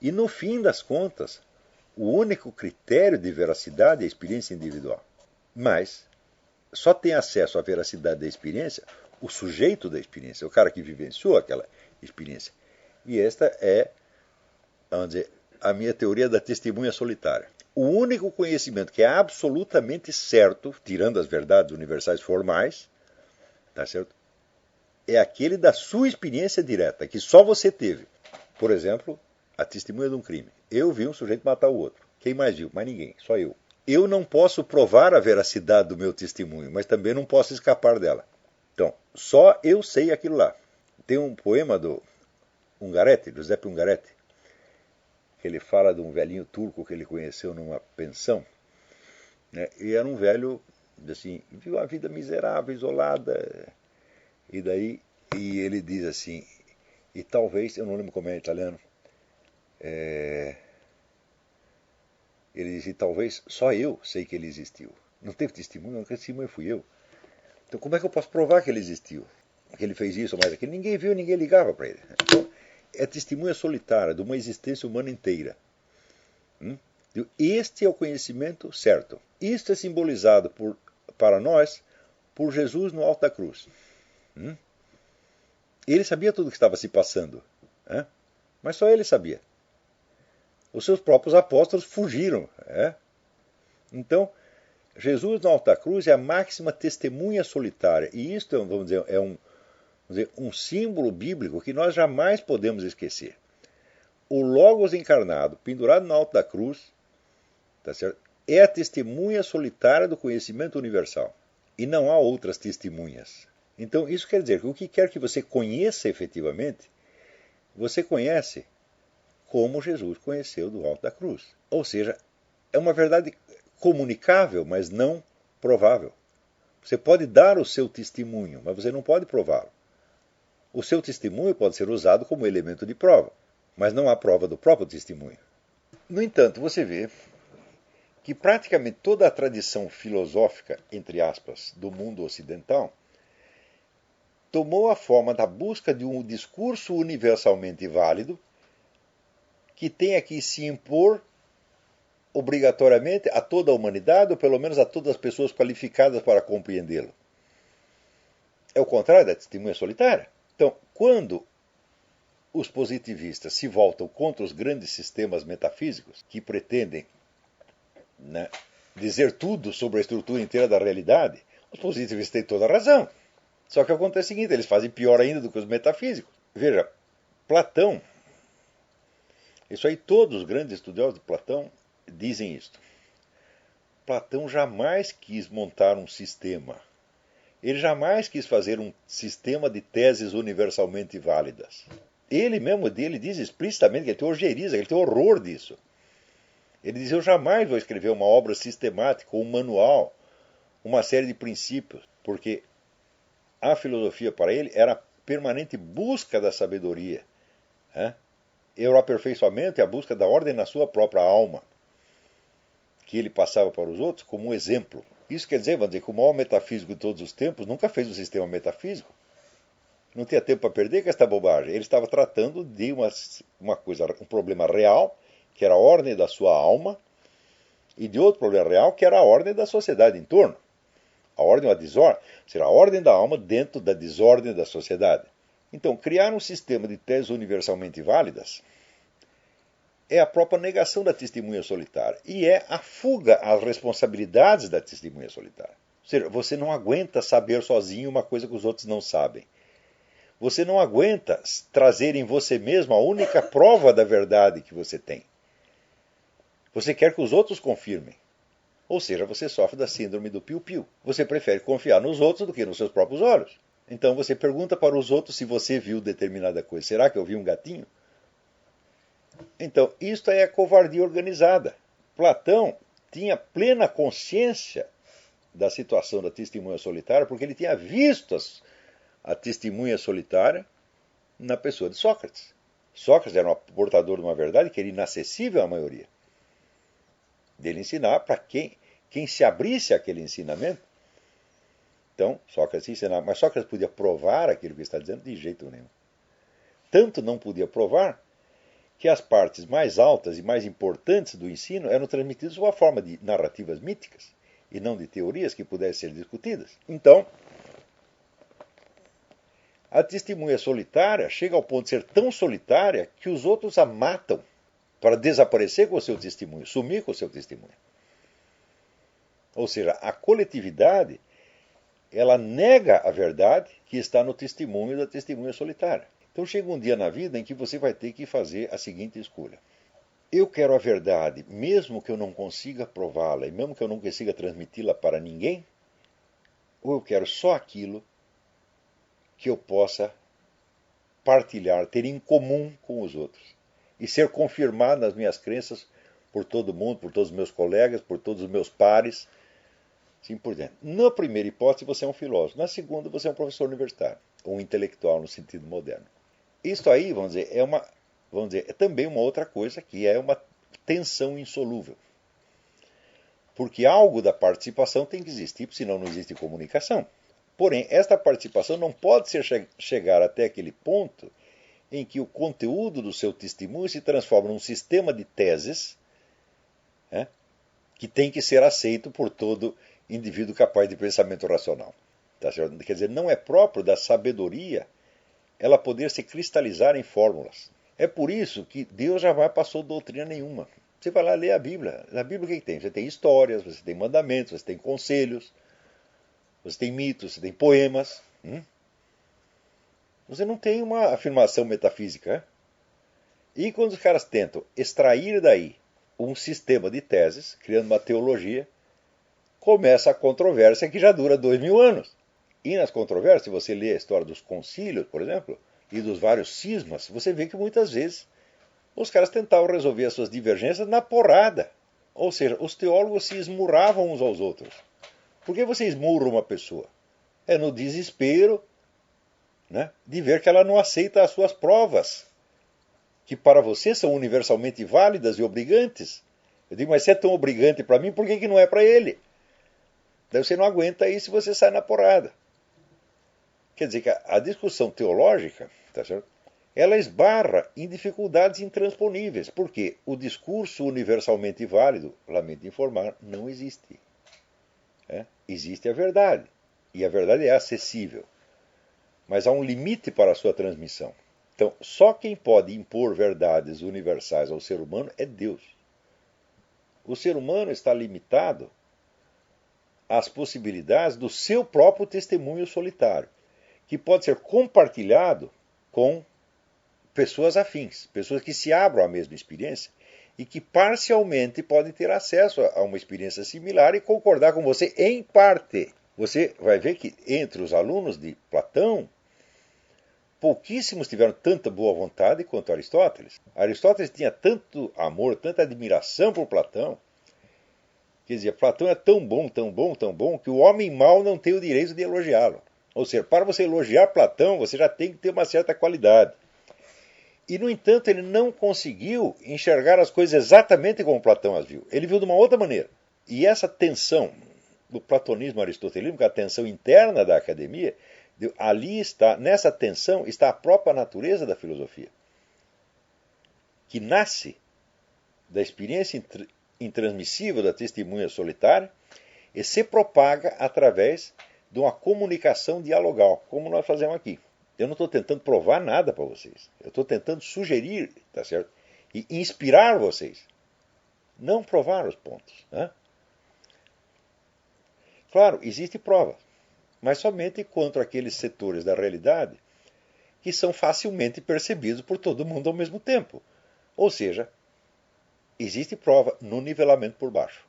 E no fim das contas, o único critério de veracidade é a experiência individual. Mas só tem acesso à veracidade da experiência o sujeito da experiência, o cara que vivenciou aquela experiência. E esta é, vamos dizer, a minha teoria da testemunha solitária. O único conhecimento que é absolutamente certo, tirando as verdades universais formais, tá certo? É aquele da sua experiência direta, que só você teve. Por exemplo, a testemunha de um crime. Eu vi um sujeito matar o outro. Quem mais viu? Mais ninguém, só eu. Eu não posso provar a veracidade do meu testemunho, mas também não posso escapar dela. Então, só eu sei aquilo lá. Tem um poema do Ungaretti, Giuseppe Ungaretti, que ele fala de um velhinho turco que ele conheceu numa pensão, né? E era um velho, assim, viu uma vida miserável, isolada, e ele diz assim, e talvez, eu não lembro como é em italiano, ele diz, e talvez só eu sei que ele existiu. Não teve testemunho, o testemunho fui eu. Então como é que eu posso provar que ele existiu? Que ele fez isso, mas aquilo, ninguém viu, ninguém ligava para ele. Então, é testemunha solitária de uma existência humana inteira. Este é o conhecimento certo. Isto é simbolizado para nós por Jesus no alto da cruz. Ele sabia tudo o que estava se passando, mas só ele sabia. Os seus próprios apóstolos fugiram. Então, Jesus no alto da cruz é a máxima testemunha solitária. E isto, vamos dizer, é um símbolo bíblico que nós jamais podemos esquecer. O Logos encarnado, pendurado no alto da cruz, tá certo? É a testemunha solitária do conhecimento universal. E não há outras testemunhas. Então, isso quer dizer que o que quer que você conheça efetivamente, você conhece como Jesus conheceu do alto da cruz. Ou seja, é uma verdade comunicável, mas não provável. Você pode dar o seu testemunho, mas você não pode prová-lo. O seu testemunho pode ser usado como elemento de prova, mas não há prova do próprio testemunho. No entanto, você vê que praticamente toda a tradição filosófica, entre aspas, do mundo ocidental, tomou a forma da busca de um discurso universalmente válido que tenha que se impor obrigatoriamente a toda a humanidade, ou pelo menos a todas as pessoas qualificadas para compreendê-lo. É o contrário da testemunha solitária. Então, quando os positivistas se voltam contra os grandes sistemas metafísicos que pretendem, né, dizer tudo sobre a estrutura inteira da realidade, os positivistas têm toda a razão. Só que acontece o seguinte, eles fazem pior ainda do que os metafísicos. Veja, Platão, isso aí todos os grandes estudiosos de Platão dizem isto. Platão jamais quis montar um sistema. Ele jamais quis fazer um sistema de teses universalmente válidas. Ele mesmo dele diz explicitamente que ele tem ojeriza, ele tem horror disso. Ele diz, eu jamais vou escrever uma obra sistemática, um manual, uma série de princípios, porque a filosofia para ele era a permanente busca da sabedoria. E o aperfeiçoamento é a busca da ordem na sua própria alma, que ele passava para os outros como um exemplo. Isso quer dizer, vamos dizer, que o maior metafísico de todos os tempos nunca fez um sistema metafísico. Não tinha tempo para perder com esta bobagem. Ele estava tratando de uma coisa, um problema real, que era a ordem da sua alma, e de outro problema real, que era a ordem da sociedade em torno. A ordem ou a desordem, será a ordem da alma dentro da desordem da sociedade. Então, criar um sistema de teses universalmente válidas é a própria negação da testemunha solitária. E é a fuga às responsabilidades da testemunha solitária. Ou seja, você não aguenta saber sozinho uma coisa que os outros não sabem. Você não aguenta trazer em você mesmo a única prova da verdade que você tem. Você quer que os outros confirmem. Ou seja, você sofre da síndrome do piu-piu. Você prefere confiar nos outros do que nos seus próprios olhos. Então você pergunta para os outros se você viu determinada coisa. Será que eu vi um gatinho? Então, isto é a covardia organizada. Platão tinha plena consciência da situação da testemunha solitária, porque ele tinha visto a testemunha solitária na pessoa de Sócrates. Sócrates era um portador de uma verdade que era inacessível à maioria. Dele ensinar para quem se abrisse àquele ensinamento. Então, Sócrates ensinava, mas Sócrates podia provar aquilo que está dizendo de jeito nenhum. Tanto não podia provar que as partes mais altas e mais importantes do ensino eram transmitidas sob a forma de narrativas míticas e não de teorias que pudessem ser discutidas. Então, a testemunha solitária chega ao ponto de ser tão solitária que os outros a matam para desaparecer com o seu testemunho, sumir com o seu testemunho. Ou seja, a coletividade, ela nega a verdade que está no testemunho da testemunha solitária. Então chega um dia na vida em que você vai ter que fazer a seguinte escolha. Eu quero a verdade, mesmo que eu não consiga prová-la e mesmo que eu não consiga transmiti-la para ninguém, ou eu quero só aquilo que eu possa partilhar, ter em comum com os outros e ser confirmado nas minhas crenças por todo mundo, por todos os meus colegas, por todos os meus pares, assim por diante. Na primeira hipótese, você é um filósofo. Na segunda, você é um professor universitário, ou um intelectual no sentido moderno. Isso aí, vamos dizer, é também uma outra coisa que é uma tensão insolúvel. Porque algo da participação tem que existir, senão não existe comunicação. Porém, esta participação não pode chegar até aquele ponto em que o conteúdo do seu testemunho se transforma num sistema de teses, né, que tem que ser aceito por todo indivíduo capaz de pensamento racional. Tá certo? Quer dizer, não é próprio da sabedoria ela poder se cristalizar em fórmulas. É por isso que Deus jamais passou doutrina nenhuma. Você vai lá ler a Bíblia. Na Bíblia o que tem? Você tem histórias, você tem mandamentos, você tem conselhos, você tem mitos, você tem poemas. Você não tem uma afirmação metafísica. E quando os caras tentam extrair daí um sistema de teses, criando uma teologia, começa a controvérsia que já dura 2000 anos. E nas controvérsias, se você lê a história dos concílios, por exemplo, e dos vários cismas, você vê que muitas vezes os caras tentavam resolver as suas divergências na porrada. Ou seja, os teólogos se esmurravam uns aos outros. Por que você esmurra uma pessoa? É no desespero, né, de ver que ela não aceita as suas provas, que para você são universalmente válidas e obrigantes. Eu digo, mas se é tão obrigante para mim, por que não é para ele? Daí você não aguenta isso e você sai na porrada. Quer dizer que a discussão teológica, tá certo? Ela esbarra em dificuldades intransponíveis, porque o discurso universalmente válido, lamento informar, não existe. Existe a verdade, e a verdade é acessível, mas há um limite para a sua transmissão. Então, só quem pode impor verdades universais ao ser humano é Deus. O ser humano está limitado às possibilidades do seu próprio testemunho solitário, que pode ser compartilhado com pessoas afins, pessoas que se abram à mesma experiência e que parcialmente podem ter acesso a uma experiência similar e concordar com você em parte. Você vai ver que entre os alunos de Platão, pouquíssimos tiveram tanta boa vontade quanto Aristóteles. Aristóteles tinha tanto amor, tanta admiração por Platão, que dizia, Platão é tão bom, tão bom, tão bom, que o homem mau não tem o direito de elogiá-lo. Ou seja, para você elogiar Platão, você já tem que ter uma certa qualidade. E, no entanto, ele não conseguiu enxergar as coisas exatamente como Platão as viu. Ele viu de uma outra maneira. E essa tensão do platonismo aristotelínico, a tensão interna da academia, ali está, nessa tensão, está a própria natureza da filosofia, que nasce da experiência intransmissível da testemunha solitária e se propaga através de uma comunicação dialogal, como nós fazemos aqui. Eu não estou tentando provar nada para vocês. Eu estou tentando sugerir, tá certo? E inspirar vocês. Não provar os pontos. Né? Claro, existe prova, mas somente contra aqueles setores da realidade que são facilmente percebidos por todo mundo ao mesmo tempo. Ou seja, existe prova no nivelamento por baixo.